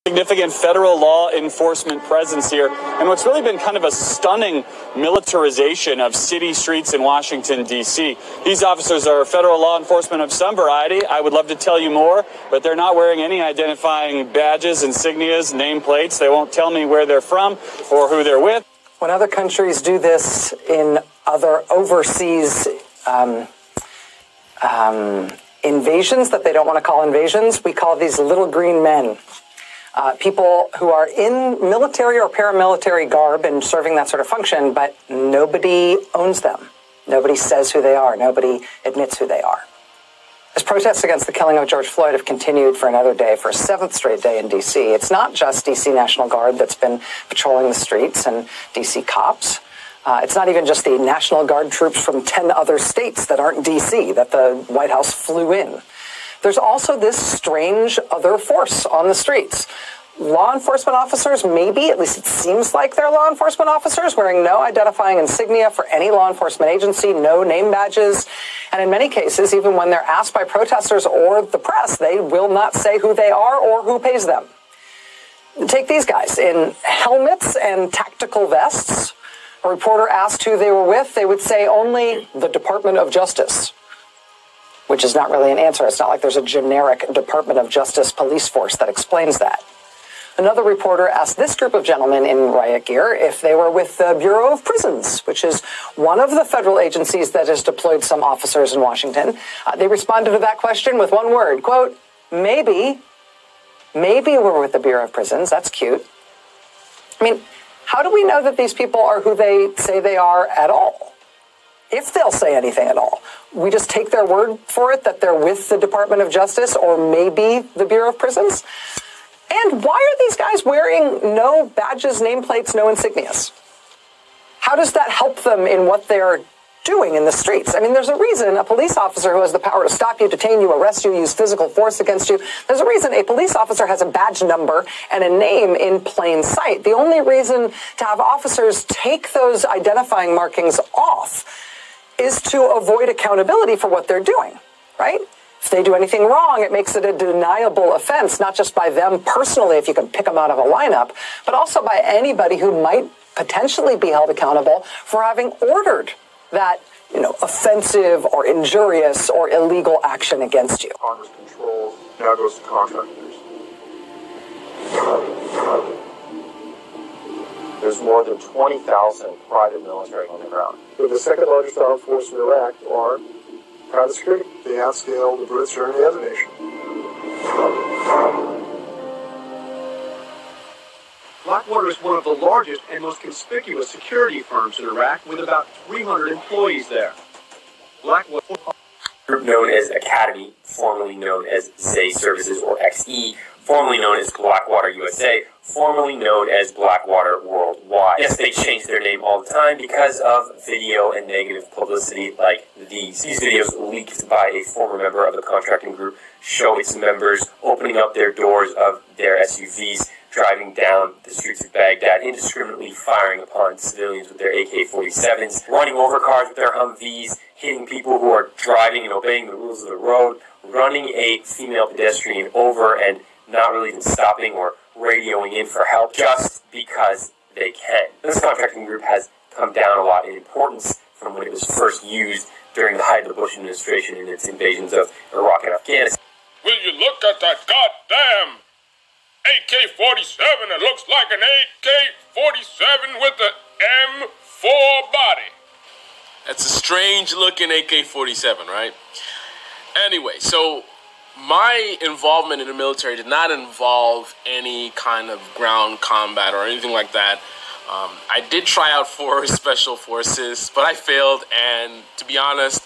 Significant federal law enforcement presence here, and what's really been kind of a stunning militarization of city streets in Washington, D.C. These officers are federal law enforcement of some variety. I would love to tell you more, but they're not wearing any identifying badges, insignias, nameplates. They won't tell me where they're from or who they're with. When other countries do this in other overseas invasions that they don't want to call invasions, we call these little green men. People who are in military or paramilitary garb and serving that sort of function, but nobody owns them. Nobody says who they are. Nobody admits who they are. As protests against the killing of George Floyd have continued for another day, for a 7th straight day in D.C., it's not just D.C. National Guard that's been patrolling the streets and D.C. cops. It's not even just the National Guard troops from 10 other states that aren't D.C. that the White House flew in. There's also this strange other force on the streets. Law enforcement officers, maybe, at least it seems like they're law enforcement officers, wearing no identifying insignia for any law enforcement agency, no name badges. And in many cases, even when they're asked by protesters or the press, they will not say who they are or who pays them. Take these guys in helmets and tactical vests. A reporter asked who they were with, they would say only the Department of Justice, which is not really an answer. It's not like there's a generic Department of Justice police force that explains that. Another reporter asked this group of gentlemen in riot gear if they were with the Bureau of Prisons, which is one of the federal agencies that has deployed some officers in Washington. They responded to that question with one word, quote, maybe we're with the Bureau of Prisons. That's cute. I mean, how do we know that these people are who they say they are at all? If they'll say anything at all. We just take their word for it that they're with the Department of Justice or maybe the Bureau of Prisons? And why are these guys wearing no badges, nameplates, no insignias? How does that help them in what they're doing in the streets? I mean, there's a reason a police officer who has the power to stop you, detain you, arrest you, use physical force against you, there's a reason a police officer has a badge number and a name in plain sight. The only reason to have officers take those identifying markings off is to avoid accountability for what they're doing, right? If they do anything wrong, it makes it a deniable offense, not just by them personally, if you can pick them out of a lineup, but also by anybody who might potentially be held accountable for having ordered that, offensive or injurious or illegal action against you. Congress controls now goes to contractors. There's more than 20,000 private military on the ground. We're the second largest armed force in Iraq, or private security. They outscale the Brits or any other nation. Blackwater is one of the largest and most conspicuous security firms in Iraq, with about 300 employees there. Blackwater, group known as Academy, formerly known as Zay Services or XE, formerly known as Blackwater USA, formerly known as Blackwater Worldwide. Yes, they change their name all the time because of video and negative publicity like these. These videos leaked by a former member of the contracting group show its members opening up their doors of their SUVs, driving down the streets of Baghdad, indiscriminately firing upon civilians with their AK-47s, running over cars with their Humvees, hitting people who are driving and obeying the rules of the road, running a female pedestrian over and not really even stopping or radioing in for help just because they can. This contracting group has come down a lot in importance from when it was first used during the height of the Bush administration in its invasions of Iraq and Afghanistan. Will you look at that goddamn AK-47? It looks like an AK-47 with an M4 body. That's a strange looking AK-47, right? Anyway, so my involvement in the military did not involve any kind of ground combat or anything like that. I did try out for Special Forces, but I failed, and to be honest,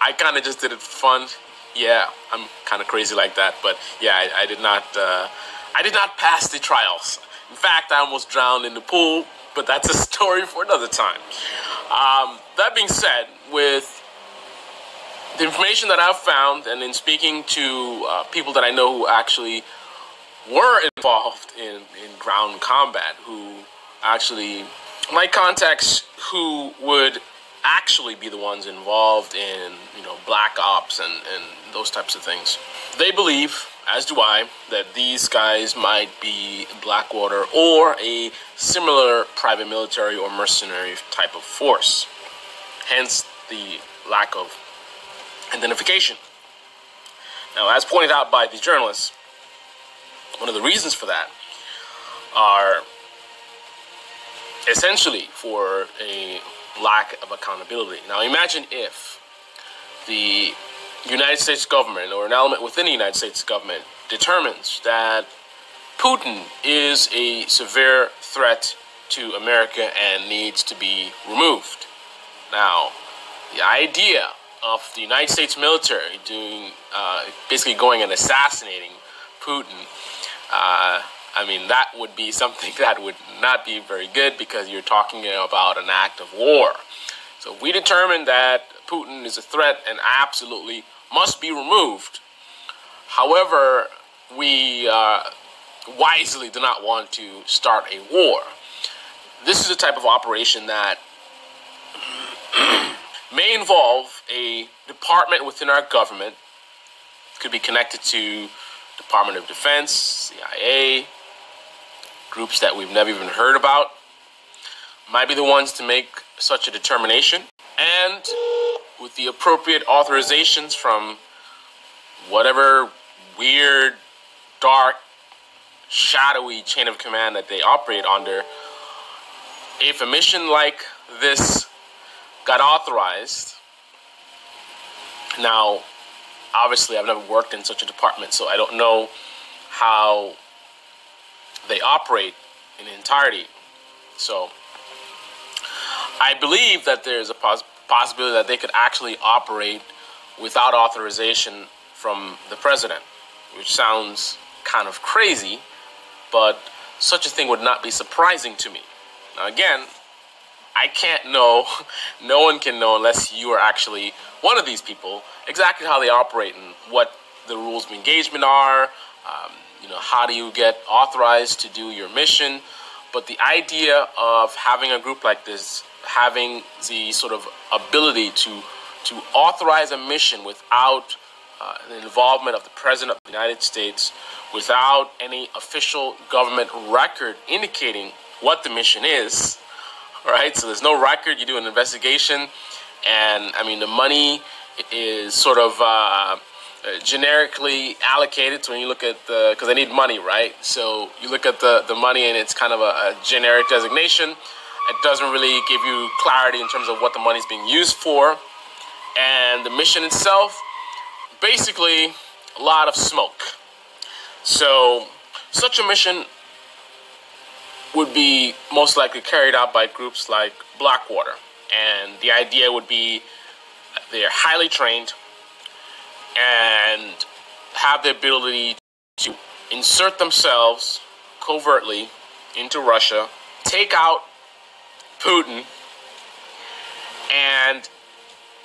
I kind of just did it for fun. Yeah, I'm kind of crazy like that, but yeah, I did not pass the trials. In fact, I almost drowned in the pool, but that's a story for another time. That being said, with the information that I've found, and in speaking to people that I know who actually were involved in ground combat, who actually, my contacts who would actually be the ones involved in, black ops and those types of things, they believe as do I, that these guys might be Blackwater or a similar private military or mercenary type of force. Hence the lack of identification. Now, as pointed out by the journalists, one of the reasons for that are essentially for a lack of accountability. Now, imagine if the United States government or an element within the United States government determines that Putin is a severe threat to America and needs to be removed. Now, the idea of the United States military doing, basically going and assassinating Putin, I mean, that would be something that would not be very good, because you're talking about an act of war. So if we determine that Putin is a threat and absolutely must be removed, however, we wisely do not want to start a war. This is a type of operation that may involve a department within our government. Could be connected to Department of Defense, CIA, groups that we've never even heard about. Might be the ones to make such a determination. And with the appropriate authorizations from whatever weird, dark, shadowy chain of command that they operate under, if a mission like this got authorized, now, obviously, I've never worked in such a department, so I don't know how they operate in entirety. So, I believe that there's a possibility that they could actually operate without authorization from the president, which sounds kind of crazy, but such a thing would not be surprising to me. Now, again, I can't know, no one can know unless you are actually one of these people, exactly how they operate and what the rules of engagement are, you know, how do you get authorized to do your mission. But the idea of having a group like this, having the sort of ability to authorize a mission without the involvement of the President of the United States, without any official government record indicating what the mission is, right? So there's no record, you do an investigation, and I mean, the money is sort of generically allocated. So when you look at the, because they need money, right? So you look at the money and it's kind of a generic designation. It doesn't really give you clarity in terms of what the money is being used for. And the mission itself, basically a lot of smoke. So such a mission would be most likely carried out by groups like Blackwater. And the idea would be they're highly trained and have the ability to insert themselves covertly into Russia, take out Putin, and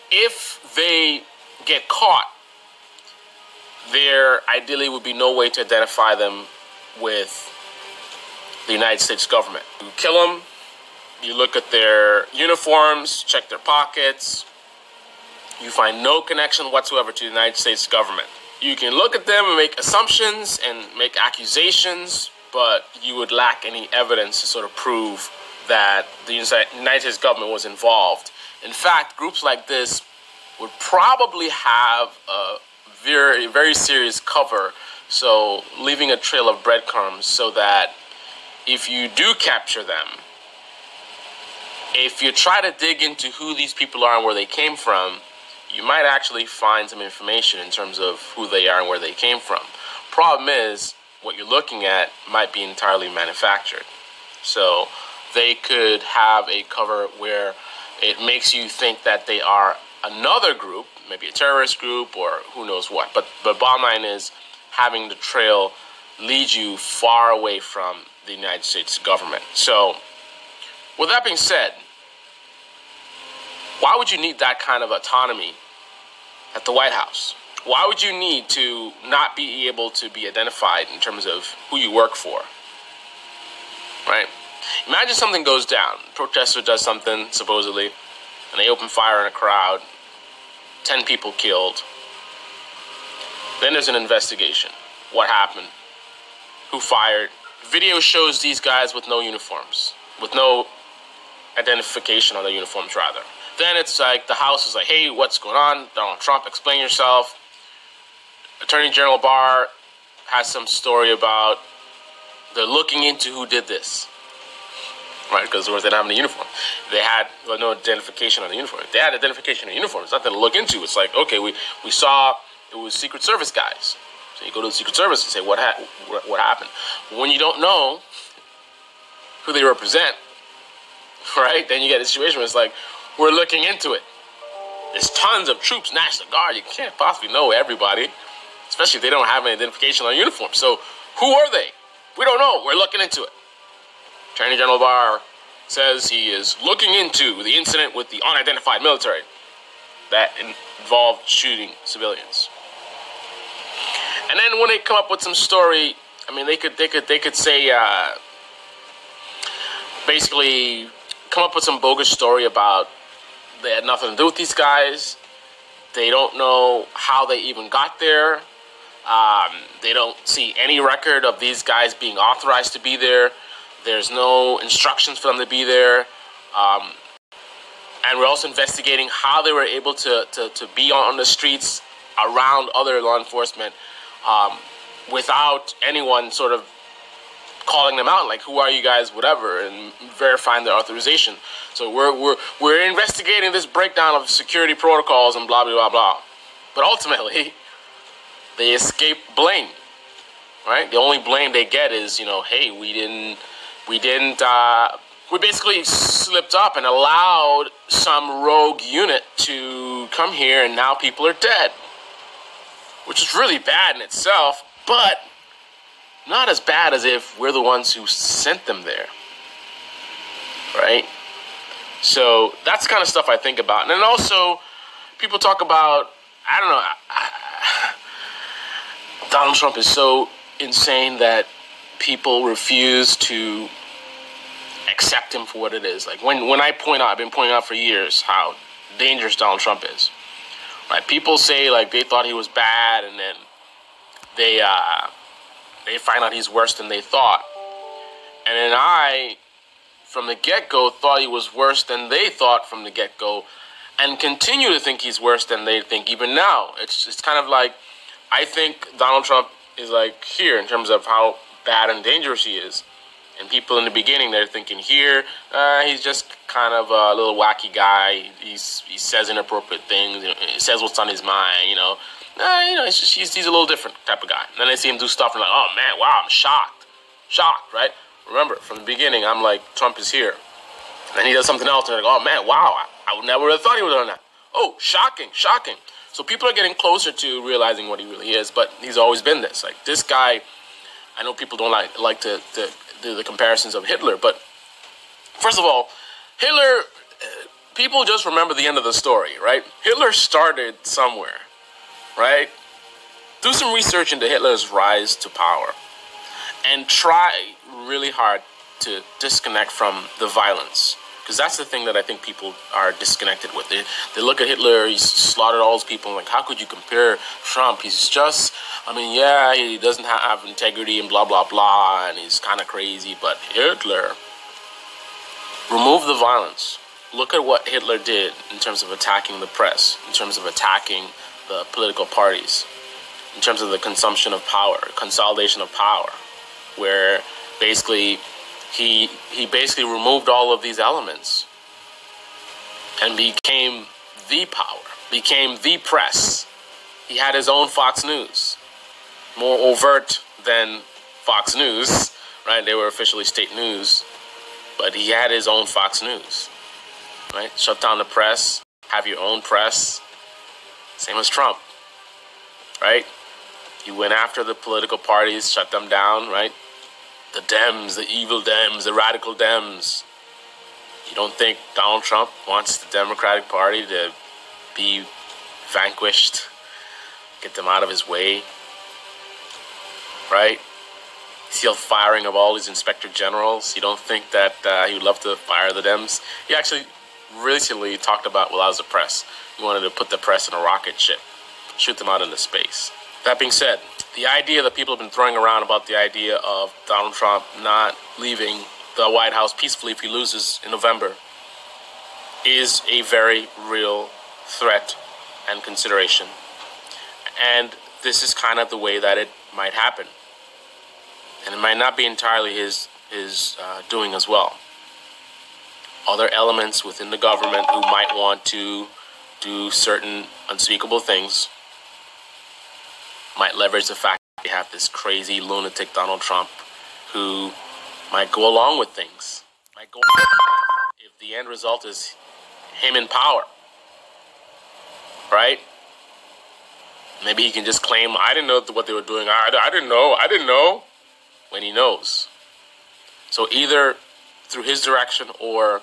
if they get caught, there ideally would be no way to identify them with the United States government. You kill them, you look at their uniforms, check their pockets, you find no connection whatsoever to the United States government. You can look at them and make assumptions and make accusations, but you would lack any evidence to sort of prove that the United States government was involved. In fact, groups like this would probably have a very, very serious cover, so leaving a trail of breadcrumbs so that if you do capture them, if you try to dig into who these people are and where they came from, you might actually find some information in terms of who they are and where they came from. Problem is, what you're looking at might be entirely manufactured. So they could have a cover where it makes you think that they are another group, maybe a terrorist group or who knows what. But the bottom line is having the trail lead you far away from the United States government. So with that being said, why would you need that kind of autonomy at the White House? Why would you need to not be able to be identified in terms of who you work for? Right? Imagine something goes down. A protester does something, supposedly, and they open fire in a crowd. 10 people killed. Then there's an investigation. what happened, who fired. Video shows these guys with no uniforms, with no identification on their uniforms, rather. Then it's like the House is like, hey, what's going on? Donald Trump, explain yourself. Attorney General Barr has some story about they're looking into who did this, right? Because they didn't have any uniform. They had no identification on the uniform. If they had identification on the uniform, it's nothing to look into. It's like, okay, we saw it was Secret Service guys. So you go to the Secret Service and say, what happened? When you don't know who they represent, right, then you get a situation where it's like, we're looking into it. There's tons of troops, National Guard. You can't possibly know everybody, especially if they don't have an identification on uniform. So who are they? We don't know. We're looking into it. Attorney General Barr says he is looking into the incident with the unidentified military that involved shooting civilians. And then when they come up with some story, I mean, they could say, basically come up with some bogus story about they had nothing to do with these guys. They don't know how they even got there. They don't see any record of these guys being authorized to be there. There's no instructions for them to be there. And we're also investigating how they were able to be on the streets around other law enforcement without anyone sort of calling them out, like, who are you guys, whatever, and verifying their authorization. So we're investigating this breakdown of security protocols and blah, blah, blah, blah. But ultimately, they escape blame, right? The only blame they get is, you know, hey, we basically slipped up and allowed some rogue unit to come here, and now people are dead, which is really bad in itself, but not as bad as if we're the ones who sent them there, right? So that's the kind of stuff I think about. And then also, people talk about, I don't know, Donald Trump is so insane that people refuse to accept him for what it is. Like when I point out, I've been pointing out for years how dangerous Donald Trump is. Right? People say like they thought he was bad, and then they find out he's worse than they thought. And then I, from the get-go, thought he was worse than they thought from the get-go, and continue to think he's worse than they think even now. It's kind of like, I think Donald Trump is like here in terms of how bad and dangerous he is. And people in the beginning, they're thinking here, he's just kind of a little wacky guy. He says inappropriate things. You know, he says what's on his mind, you know. He's a little different type of guy. And then they see him do stuff and like, oh man, wow, I'm shocked, right? Remember, from the beginning, I'm like, Trump is here. And then he does something else, and they're like, oh man, wow, I would never have thought he would have done that. Oh, shocking. So people are getting closer to realizing what he really is, but he's always been this. Like, this guy, I know people don't like to do the comparisons of Hitler, but first of all, Hitler, people just remember the end of the story, right? Hitler started somewhere, right? Do some research into Hitler's rise to power and try really hard to disconnect from the violence, because that's the thing that I think people are disconnected with. They look at Hitler, he slaughtered all those people, and like, how could you compare Trump? He's just, I mean, yeah, he doesn't have integrity and blah, blah, blah, and he's kind of crazy, but Hitler, remove the violence. Look at what Hitler did in terms of attacking the press, in terms of attacking the political parties, in terms of the consumption of power, consolidation of power, where basically he basically removed all of these elements and became the power, became the press. He had his own Fox News, more overt than Fox News, right? They were officially state news, but he had his own Fox News, right? Shut down the press, have your own press. Same as Trump, right? He went after the political parties, shut them down, right? The Dems, the evil Dems, the radical Dems. You don't think Donald Trump wants the Democratic Party to be vanquished, get them out of his way, right? Still firing of all these inspector generals. You don't think that he would love to fire the Dems? He actually recently talked about, well, I was the press. He wanted to put the press in a rocket ship, shoot them out into space. That being said, the idea that people have been throwing around about the idea of Donald Trump not leaving the White House peacefully if he loses in November is a very real threat and consideration. And this is kind of the way that it might happen. And it might not be entirely his doing as well. Other elements within the government who might want to do certain unspeakable things might leverage the fact that we have this crazy lunatic Donald Trump who might go along with things. If the end result is him in power, right? Maybe he can just claim, I didn't know what they were doing. I didn't know, when he knows. So either through his direction or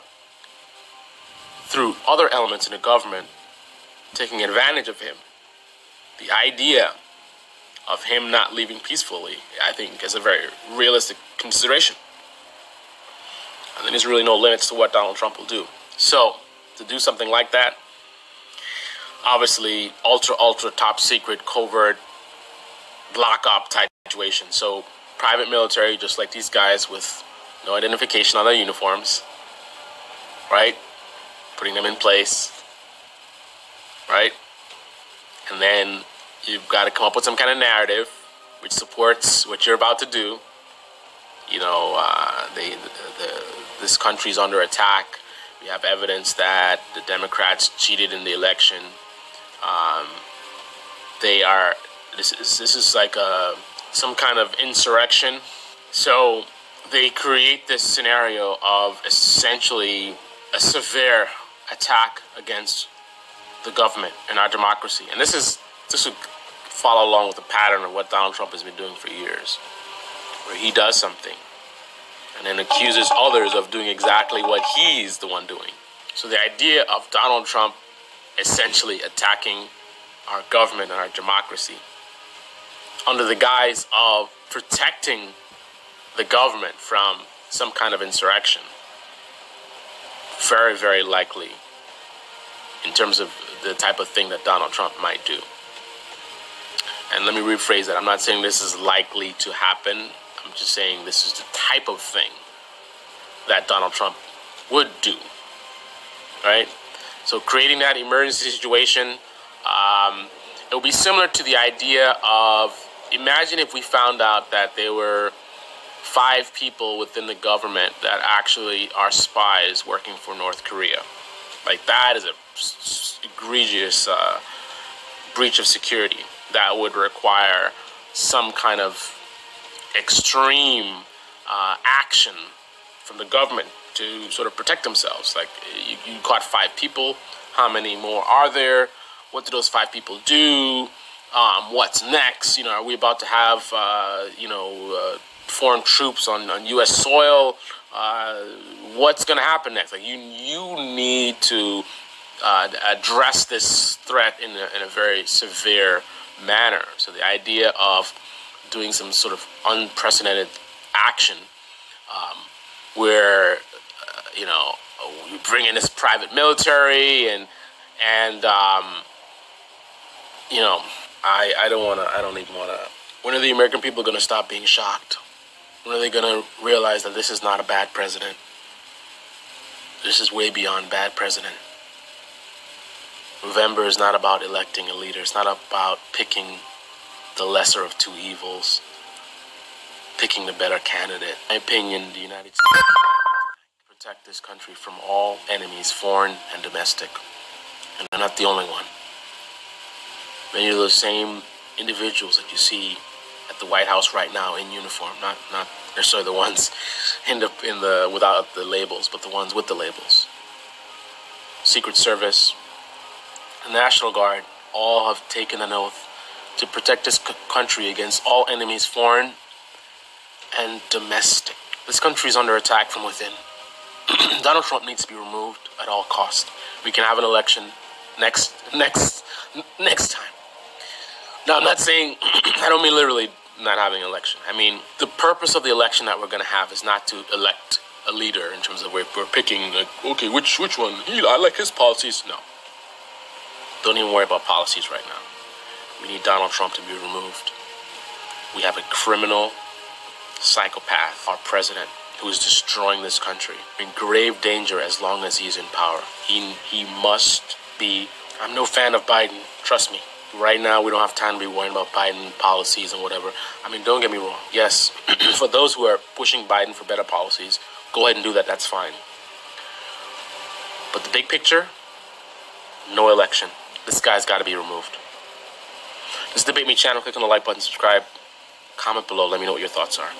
through other elements in the government taking advantage of him, the idea of him not leaving peacefully, I think, is a very realistic consideration. And there's really no limits to what Donald Trump will do. So, to do something like that, obviously, ultra top secret, covert, block op type situation. So, private military, just like these guys with no identification on their uniforms, right? Putting them in place, right? And then you've got to come up with some kind of narrative which supports what you're about to do. You know, this country's under attack. We have evidence that the Democrats cheated in the election. This is like some kind of insurrection. So they create this scenario of essentially a severe attack against the government and our democracy. And this would follow along with the pattern of what Donald Trump has been doing for years, where he does something and then accuses others of doing exactly what he's the one doing. So the idea of Donald Trump essentially attacking our government and our democracy under the guise of protecting the government from some kind of insurrection, very, very likely in terms of the type of thing that Donald Trump might do. And let me rephrase that. I'm not saying this is likely to happen. I'm just saying this is the type of thing that Donald Trump would do, right? So creating that emergency situation, it will be similar to the idea of, imagine if we found out that there were 5 people within the government that actually are spies working for North Korea. Like, that is a egregious breach of security that would require some kind of extreme action from the government to sort of protect themselves. Like, you caught 5 people. How many more are there? What do those 5 people do? What's next? You know, are we about to have, foreign troops on U.S. soil? What's going to happen next? Like, you need to address this threat in a very severe manner. So the idea of doing some sort of unprecedented action where, you bring in this private military and I don't even want to. When are the American people going to stop being shocked? When are they going to realize that this is not a bad president? This is way beyond bad president. November is not about electing a leader. It's not about picking the lesser of 2 evils, picking the better candidate. In my opinion, the United States can protect this country from all enemies, foreign and domestic. And they're not the only one. Many of those same individuals that you see at the White House right now in uniform, not necessarily the ones in the without the labels, but the ones with the labels. Secret Service, the National Guard, all have taken an oath to protect this country against all enemies, foreign and domestic. This country is under attack from within. Donald Trump needs to be removed at all costs. We can have an election next time. Now, I'm not saying, I don't mean literally not having an election. I mean, the purpose of the election that we're going to have is not to elect a leader in terms of we're picking, like, okay, which one? I like his policies. No. Don't even worry about policies right now. We need Donald Trump to be removed. We have a criminal psychopath, our president, who is destroying this country, in grave danger as long as he's in power. He must be. I'm no fan of Biden, trust me. Right now, we don't have time to be worrying about Biden policies and whatever. I mean, don't get me wrong. Yes, for those who are pushing Biden for better policies, go ahead and do that. That's fine. But the big picture, no election. This guy's got to be removed. This is Debate Me channel. Click on the like button, subscribe, comment below. Let me know what your thoughts are.